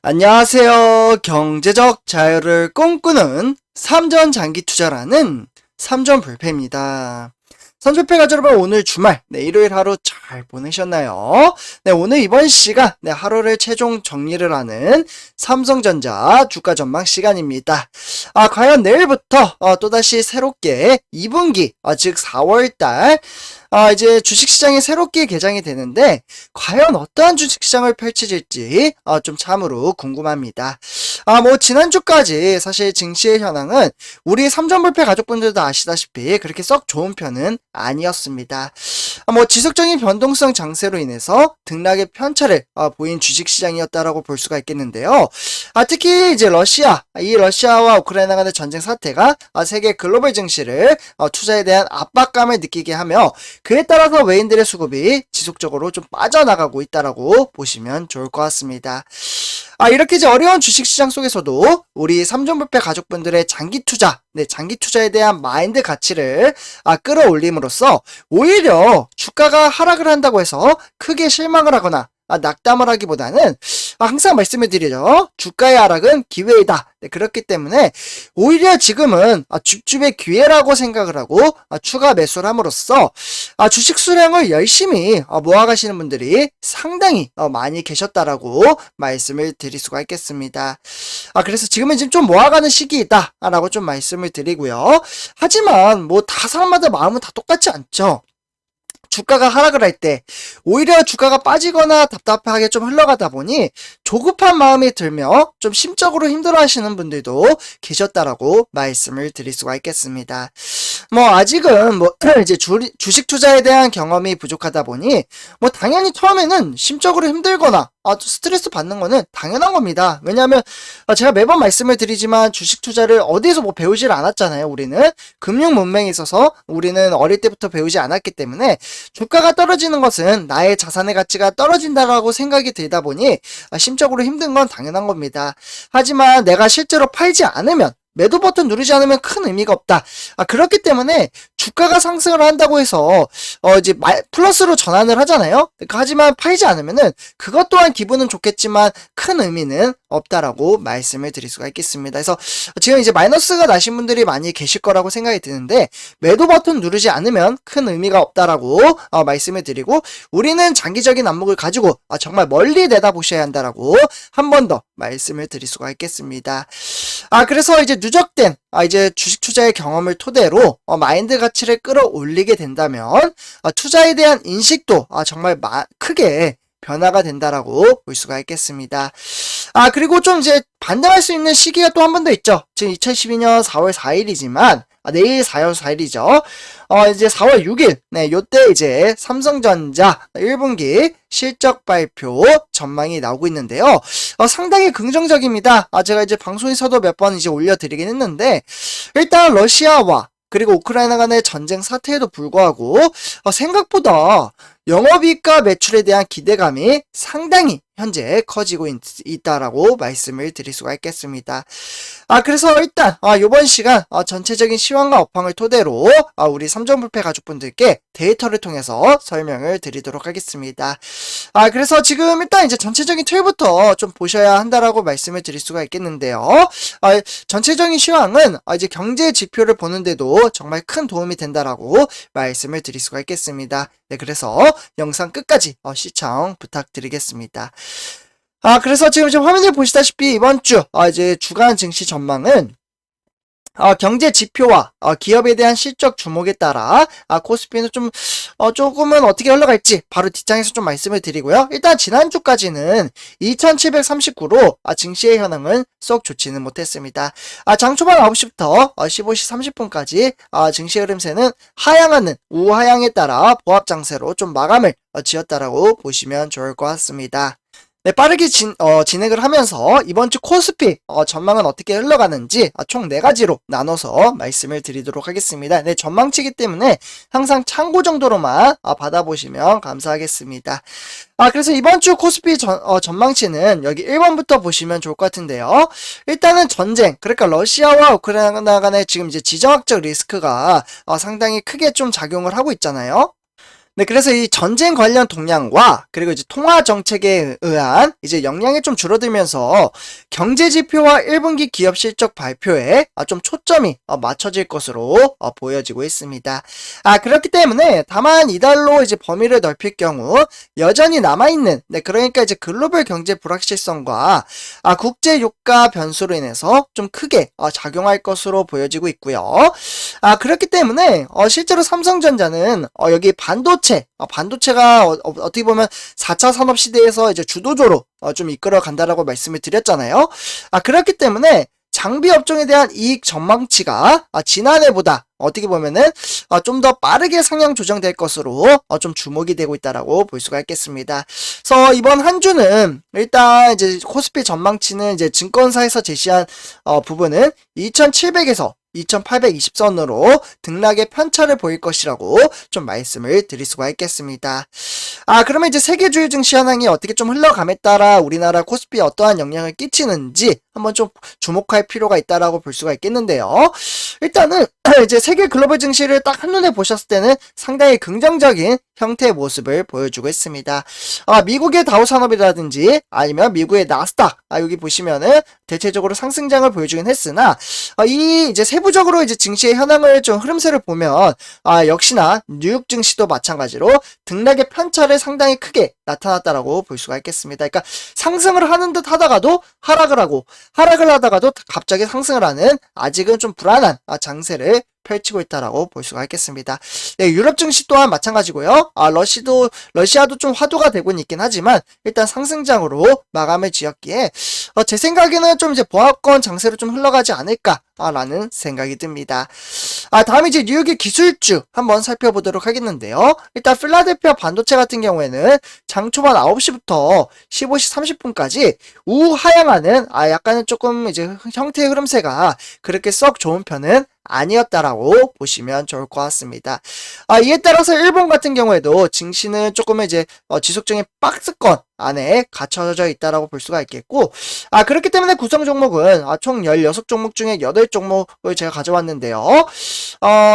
안녕하세요. 경제적 자유를 꿈꾸는 삼전장기투자라는 삼전불패입니다. 삼전불패 여러분, 오늘 주말 일요일 하루 잘 보내셨나요? 오늘 이번 시간 하루를 최종 정리를 하는 삼성전자 주가 전망 시간입니다. 과연 내일부터 또다시 새롭게 2분기 즉 4월달 이제 주식시장이 새롭게 개장이 되는데 과연 어떠한 주식시장을 펼쳐질지 좀 참으로 궁금합니다. 지난주까지 사실 증시의 현황은 우리 삼전불패 가족분들도 아시다시피 그렇게 썩 좋은 편은 아니었습니다. 지속적인 변동성 장세로 인해서 등락의 편차를 보인 주식시장이었다라고 볼 수가 있겠는데요. 특히 이제 러시아와 우크라이나 간의 전쟁 사태가 세계 글로벌 증시를 투자에 대한 압박감을 느끼게 하며 그에 따라서 외인들의 수급이 지속적으로 좀 빠져나가고 있다라고 보시면 좋을 것 같습니다. 이렇게 이제 어려운 주식시장 속에서도 우리 삼전불패 가족분들의 장기 투자에 대한 마인드 가치를 끌어올림으로써 오히려 주가가 하락을 한다고 해서 크게 실망을 하거나 낙담을 하기보다는 항상 말씀을 드리죠. 주가의 하락은 기회이다. 그렇기 때문에 오히려 지금은 줍줍의 기회라고 생각을 하고 추가 매수를 함으로써 주식 수량을 열심히 모아가시는 분들이 상당히 많이 계셨다라고 말씀을 드릴 수가 있겠습니다. 그래서 지금은 지금 좀 모아가는 시기이다 라고 좀 말씀을 드리고요. 하지만 다 사람마다 마음은 다 똑같지 않죠. 주가가 하락을 할 때 오히려 주가가 빠지거나 답답하게 좀 흘러가다 보니 조급한 마음이 들며 좀 심적으로 힘들어 하시는 분들도 계셨다라고 말씀을 드릴 수가 있겠습니다. 아직은 이제 주식 투자에 대한 경험이 부족하다 보니 당연히 처음에는 심적으로 힘들거나 스트레스 받는 거는 당연한 겁니다. 왜냐하면 제가 매번 말씀을 드리지만 주식 투자를 어디에서 배우질 않았잖아요. 우리는 금융 문맹에 있어서 우리는 어릴 때부터 배우지 않았기 때문에 주가가 떨어지는 것은 나의 자산의 가치가 떨어진다라고 생각이 들다 보니 심적으로 힘든 건 당연한 겁니다. 하지만 내가 실제로 팔지 않으면 매도 버튼 누르지 않으면 큰 의미가 없다. 그렇기 때문에 주가가 상승을 한다고 해서 이제 플러스로 전환을 하잖아요. 하지만 팔지 않으면은 그것 또한 기분은 좋겠지만 큰 의미는 없다라고 말씀을 드릴 수가 있겠습니다. 그래서 지금 이제 마이너스가 나신 분들이 많이 계실 거라고 생각이 드는데 매도 버튼 누르지 않으면 큰 의미가 없다라고 말씀을 드리고 우리는 장기적인 안목을 가지고 정말 멀리 내다보셔야 한다라고 한 번 더 말씀을 드릴 수가 있겠습니다. 그래서 이제 누적된 이제 주식 투자의 경험을 토대로 마인드 가치를 끌어올리게 된다면 투자에 대한 인식도 정말 크게 변화가 된다라고 볼 수가 있겠습니다. 그리고 좀 이제 반등할 수 있는 시기가 또 한 번 더 있죠. 지금 2012년 4월 4일이지만 내일 4월 4일이죠. 이제 4월 6일, 요때 이제 삼성전자 1분기 실적 발표 전망이 나오고 있는데요. 상당히 긍정적입니다. 제가 이제 방송에서도 몇 번 이제 올려드리긴 했는데, 일단 러시아와 그리고 우크라이나 간의 전쟁 사태에도 불구하고, 생각보다 영업이익과 매출에 대한 기대감이 상당히 현재 커지고 있다라고 말씀을 드릴 수가 있겠습니다. 그래서 일단 이번 시간 전체적인 시황과 업황을 토대로 우리 삼전불패 가족분들께 데이터를 통해서 설명을 드리도록 하겠습니다. 그래서 지금 일단 이제 전체적인 틀부터 좀 보셔야 한다라고 말씀을 드릴 수가 있겠는데요. 전체적인 시황은 이제 경제 지표를 보는데도 정말 큰 도움이 된다라고 말씀을 드릴 수가 있겠습니다. 그래서 영상 끝까지 시청 부탁드리겠습니다. 그래서 지금 화면을 보시다시피 이번 주 이제 주간 증시 전망은 경제 지표와 기업에 대한 실적 주목에 따라 코스피는 조금은 어떻게 흘러갈지 바로 뒷장에서 좀 말씀을 드리고요. 일단 지난주까지는 2739로 증시의 현황은 썩 좋지는 못했습니다. 장 초반 9시부터 15시 30분까지 증시 흐름세는 하향하는 우하향에 따라 보합 장세로 좀 마감을 지었다라고 보시면 좋을 것 같습니다. 네, 빠르게 진행을 하면서 이번 주 코스피 전망은 어떻게 흘러가는지 총 4가지로 나눠서 말씀을 드리도록 하겠습니다. 네, 전망치기 때문에 항상 참고 정도로만 받아보시면 감사하겠습니다. 그래서 이번 주 코스피 전망치는 여기 1번부터 보시면 좋을 것 같은데요. 일단은 전쟁, 그러니까 러시아와 우크라이나 간의 지금 이제 지정학적 리스크가 상당히 크게 좀 작용을 하고 있잖아요. 네, 그래서 이 전쟁 관련 동향과 그리고 이제 통화 정책에 의한 이제 영향이 좀 줄어들면서 경제 지표와 1분기 기업 실적 발표에 좀 초점이 맞춰질 것으로 보여지고 있습니다. 그렇기 때문에 다만 이달로 이제 범위를 넓힐 경우 여전히 남아있는, 네, 그러니까 이제 글로벌 경제 불확실성과 국제 유가 변수로 인해서 좀 크게 작용할 것으로 보여지고 있고요. 그렇기 때문에 실제로 삼성전자는 여기 반도체가 어떻게 보면 4차 산업 시대에서 이제 주도조로 좀 이끌어 간다라고 말씀을 드렸잖아요. 그렇기 때문에 장비 업종에 대한 이익 전망치가 지난해보다 어떻게 보면은 좀 더 빠르게 상향 조정될 것으로 좀 주목이 되고 있다라고 볼 수가 있겠습니다. 그래서 이번 한 주는 일단 이제 코스피 전망치는 이제 증권사에서 제시한 부분은 2700에서 2820선으로 등락의 편차를 보일 것이라고 좀 말씀을 드릴 수가 있겠습니다. 그러면 이제 세계주요 증시 현황이 어떻게 좀 흘러감에 따라 우리나라 코스피에 어떠한 영향을 끼치는지 한번 좀 주목할 필요가 있다라고 볼 수가 있겠는데요. 일단은 이제 세계 글로벌 증시를 딱 한눈에 보셨을 때는 상당히 긍정적인 형태의 모습을 보여주고 있습니다. 미국의 다우산업이라든지 아니면 미국의 나스닥, 여기 보시면은 대체적으로 상승장을 보여주긴 했으나 이 이제 세부적으로 이제 증시의 현황을 좀 흐름세를 보면 역시나 뉴욕 증시도 마찬가지로 등락의 편차를 상당히 크게 나타났다라고 볼 수가 있겠습니다. 그러니까 상승을 하는 듯 하다가도 하락을 하다가도 갑자기 상승을 하는 아직은 좀 불안한 장세를 펼치고 있다라고 볼 수가 있겠습니다. 네, 유럽 증시 또한 마찬가지고요. 러시아도 좀 화두가 되고는 있긴 하지만 일단 상승장으로 마감을 지었기에 제 생각에는 좀 이제 보합권 장세로 좀 흘러가지 않을까라는 생각이 듭니다. 다음 이제 뉴욕의 기술주 한번 살펴보도록 하겠는데요. 일단 필라델피아 반도체 같은 경우에는 장 초반 9시부터 15시 30분까지 우하향하는 약간은 조금 이제 형태의 흐름세가 그렇게 썩 좋은 편은 아니었다라고 보시면 좋을 것 같습니다. 이에 따라서 일본 같은 경우에도 증시는 조금 이제 지속적인 박스권 안에 갇혀져 있다라고 볼 수가 있겠고, 그렇기 때문에 구성 종목은 총 16종목 중에 8종목을 제가 가져왔는데요.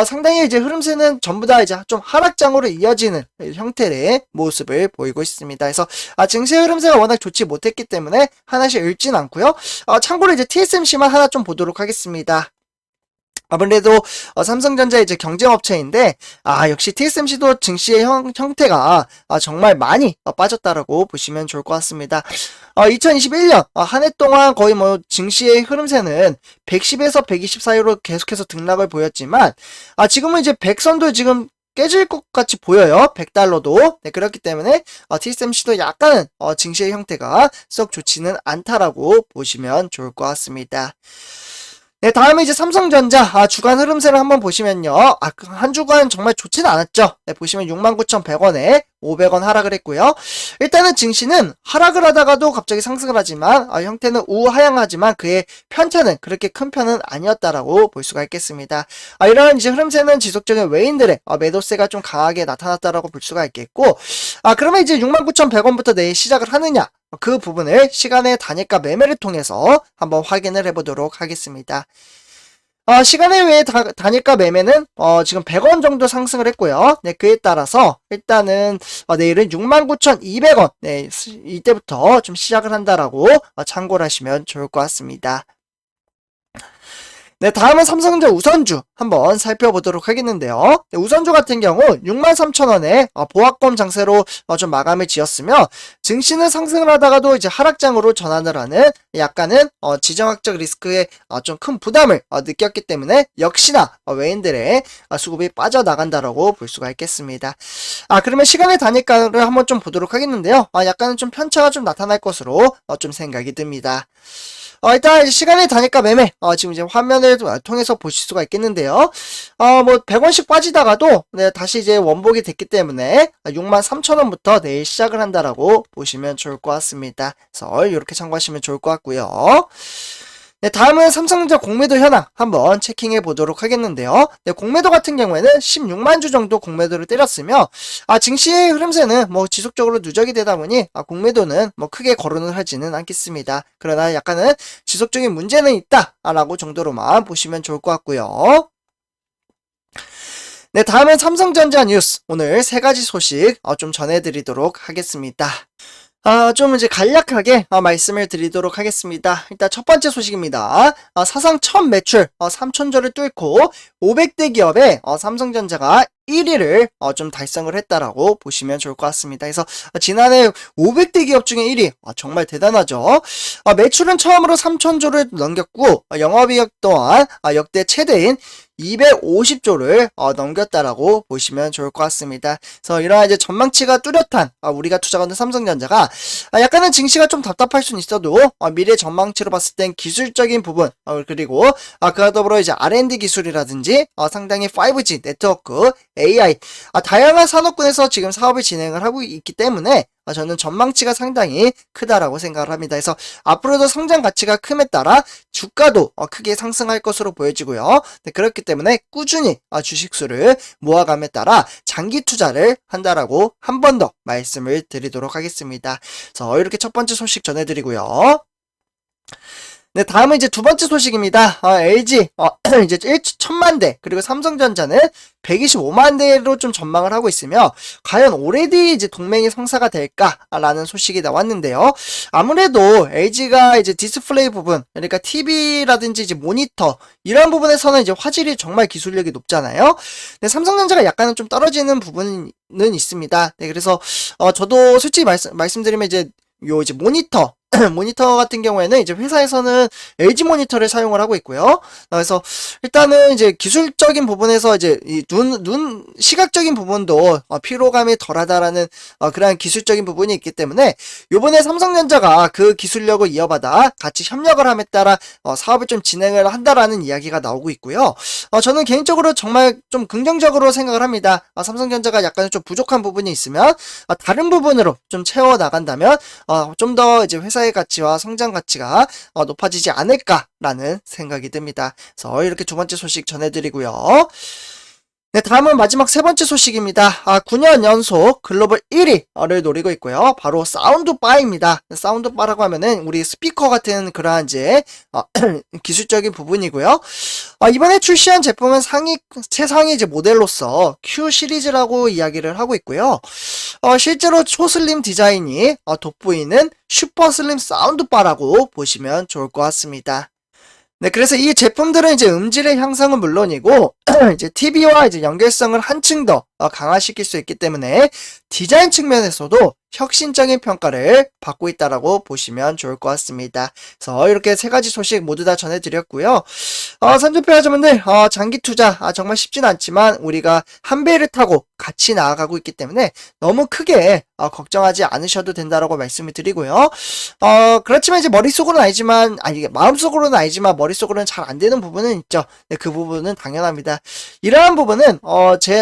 상당히 이제 흐름세는 전부 다 이제 좀 하락장으로 이어지는 형태의 모습을 보이고 있습니다. 그래서 증시의 흐름세가 워낙 좋지 못했기 때문에 하나씩 읽진 않고요. 참고로 이제 TSMC만 하나 좀 보도록 하겠습니다. 아무래도 삼성전자 이제 경쟁업체인데 역시 TSMC도 증시의 형태가 정말 많이 빠졌다라고 보시면 좋을 것 같습니다. 2021년 한 해 동안 거의 뭐 증시의 흐름세는 110에서 120 사이로 계속해서 등락을 보였지만 지금은 이제 100선도 지금 깨질 것 같이 보여요. 100달러도. 네, 그렇기 때문에 TSMC도 약간은 증시의 형태가 썩 좋지는 않다라고 보시면 좋을 것 같습니다. 네, 다음에 이제 삼성전자 주간 흐름세를 한번 보시면요. 한 주간 정말 좋지는 않았죠. 네, 보시면 69,100원에 500원 하락을 했고요. 일단은 증시는 하락을 하다가도 갑자기 상승을 하지만 형태는 우하향하지만 그의 편차는 그렇게 큰 편은 아니었다라고 볼 수가 있겠습니다. 이런 이제 흐름세는 지속적인 외인들의 매도세가 좀 강하게 나타났다라고 볼 수가 있겠고, 그러면 이제 69,100원부터 내일 시작을 하느냐? 그 부분을 시간의 단일가 매매를 통해서 한번 확인을 해보도록 하겠습니다. 시간의 외에 단일가 매매는 지금 100원 정도 상승을 했고요. 네, 그에 따라서 일단은 내일은 69,200원, 네, 이때부터 좀 시작을 한다라고 참고를 하시면 좋을 것 같습니다. 네, 다음은 삼성전자 우선주 한번 살펴보도록 하겠는데요. 네, 우선주 같은 경우 63,000원에 보합권 장세로 좀 마감을 지었으며 증시는 상승을 하다가도 이제 하락장으로 전환을 하는 약간은 지정학적 리스크에 좀 큰 부담을 느꼈기 때문에 역시나 외인들의 수급이 빠져나간다라고 볼 수가 있겠습니다. 그러면 시간의 단위가를 한번 좀 보도록 하겠는데요. 약간은 좀 편차가 좀 나타날 것으로 좀 생각이 듭니다. 일단 시간이 다니까 매매 지금 이제 화면을 통해서 보실 수가 있겠는데요. 뭐 100원씩 빠지다가도 네, 다시 이제 원복이 됐기 때문에 63,000원부터 내일 시작을 한다라고 보시면 좋을 것 같습니다. 그래서 이렇게 참고하시면 좋을 것 같고요. 네, 다음은 삼성전자 공매도 현황 한번 체킹해 보도록 하겠는데요. 네, 공매도 같은 경우에는 16만 주 정도 공매도를 때렸으며, 증시의 흐름세는 뭐 지속적으로 누적이 되다 보니, 공매도는 뭐 크게 거론을 하지는 않겠습니다. 그러나 약간은 지속적인 문제는 있다라고 정도로만 보시면 좋을 것 같고요. 네, 다음은 삼성전자 뉴스. 오늘 세 가지 소식 좀 전해드리도록 하겠습니다. 좀 이제 간략하게 말씀을 드리도록 하겠습니다. 일단 첫 번째 소식입니다. 사상 첫 매출 3천조를 뚫고 500대 기업에 삼성전자가 1위를 좀 달성을 했다라고 보시면 좋을 것 같습니다. 그래서 지난해 500대 기업 중에 1위 정말 대단하죠. 매출은 처음으로 3천조를 넘겼고 영업이익 또한 역대 최대인 250조를 넘겼다라고 보시면 좋을 것 같습니다. 그래서 이러한 이제 전망치가 뚜렷한 우리가 투자하는 삼성전자가 약간은 증시가 좀 답답할 수는 있어도 미래 전망치로 봤을 땐 기술적인 부분 그리고 그와 더불어 이제 R&D 기술이라든지 상당히 5G 네트워크 AI 다양한 산업군에서 지금 사업을 진행을 하고 있기 때문에 저는 전망치가 상당히 크다라고 생각을 합니다. 그래서 앞으로도 성장 가치가 큼에 따라 주가도 크게 상승할 것으로 보여지고요. 네, 그렇기 때문에 꾸준히 주식수를 모아감에 따라 장기 투자를 한다라고 한 번 더 말씀을 드리도록 하겠습니다. 그래서 이렇게 첫 번째 소식 전해드리고요. 네, 다음은 이제 두 번째 소식입니다. LG, 이제 1천만 대, 그리고 삼성전자는 125만 대로 좀 전망을 하고 있으며, 과연 올해뒤 이제 동맹이 성사가 될까라는 소식이 나왔는데요. 아무래도 LG가 이제 디스플레이 부분, 그러니까 TV라든지 이제 모니터, 이런 부분에서는 이제 화질이 정말 기술력이 높잖아요. 네, 삼성전자가 약간은 좀 떨어지는 부분은 있습니다. 네, 그래서, 저도 솔직히 말씀드리면 이제 모니터, 모니터 같은 경우에는 이제 회사에서는 LG 모니터를 사용을 하고 있고요. 그래서 일단은 이제 기술적인 부분에서 이제 이 눈 시각적인 부분도 피로감이 덜하다라는 그러한 기술적인 부분이 있기 때문에 요번에 삼성전자가 그 기술력을 이어받아 같이 협력을 함에 따라 사업을 좀 진행을 한다라는 이야기가 나오고 있고요. 저는 개인적으로 정말 좀 긍정적으로 생각을 합니다. 삼성전자가 약간 좀 부족한 부분이 있으면 다른 부분으로 좀 채워 나간다면 좀 더 이제 회사의 가치와 성장 가치가 높아지지 않을까라는 생각이 듭니다. 그래서 이렇게 두 번째 소식 전해드리고요. 네, 다음은 마지막 세 번째 소식입니다. 9년 연속 글로벌 1위를 노리고 있고요. 바로 사운드바입니다. 사운드바라고 하면은 우리 스피커 같은 그러한 이제 기술적인 부분이고요. 이번에 출시한 제품은 최상위 이제 모델로서 Q 시리즈라고 이야기를 하고 있고요. 실제로 초슬림 디자인이 돋보이는 슈퍼슬림 사운드바라고 보시면 좋을 것 같습니다. 네, 그래서 이 제품들은 이제 음질의 향상은 물론이고, 이제 TV와 이제 연결성을 한층 더 강화시킬 수 있기 때문에 디자인 측면에서도 혁신적인 평가를 받고 있다라고 보시면 좋을 것 같습니다. 그래서 이렇게 세 가지 소식 모두 다 전해드렸고요. 선주표 여러분들, 장기 투자 정말 쉽진 않지만 우리가 한 배를 타고 같이 나아가고 있기 때문에 너무 크게 걱정하지 않으셔도 된다라고 말씀을 드리고요. 그렇지만 이제 머릿속으로는 아니지만, 마음속으로는 아니지만 머릿속으로는 잘 안 되는 부분은 있죠. 네, 그 부분은 당연합니다. 이러한 부분은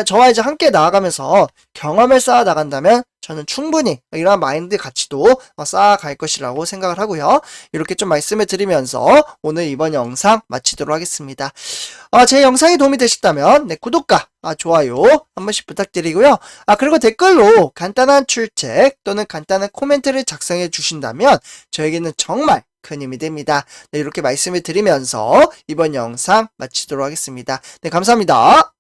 저와 이제 함께 나아가면서 경험을 쌓아 나간다면 저는 충분히 이러한 마인드 가치도 쌓아갈 것이라고 생각을 하고요. 이렇게 좀 말씀을 드리면서 오늘 이번 영상 마치도록 하겠습니다. 제 영상이 도움이 되셨다면 구독과 좋아요 한 번씩 부탁드리고요. 그리고 댓글로 간단한 출첵 또는 간단한 코멘트를 작성해 주신다면 저에게는 정말 큰 힘이 됩니다. 네, 이렇게 말씀을 드리면서 이번 영상 마치도록 하겠습니다. 네, 감사합니다.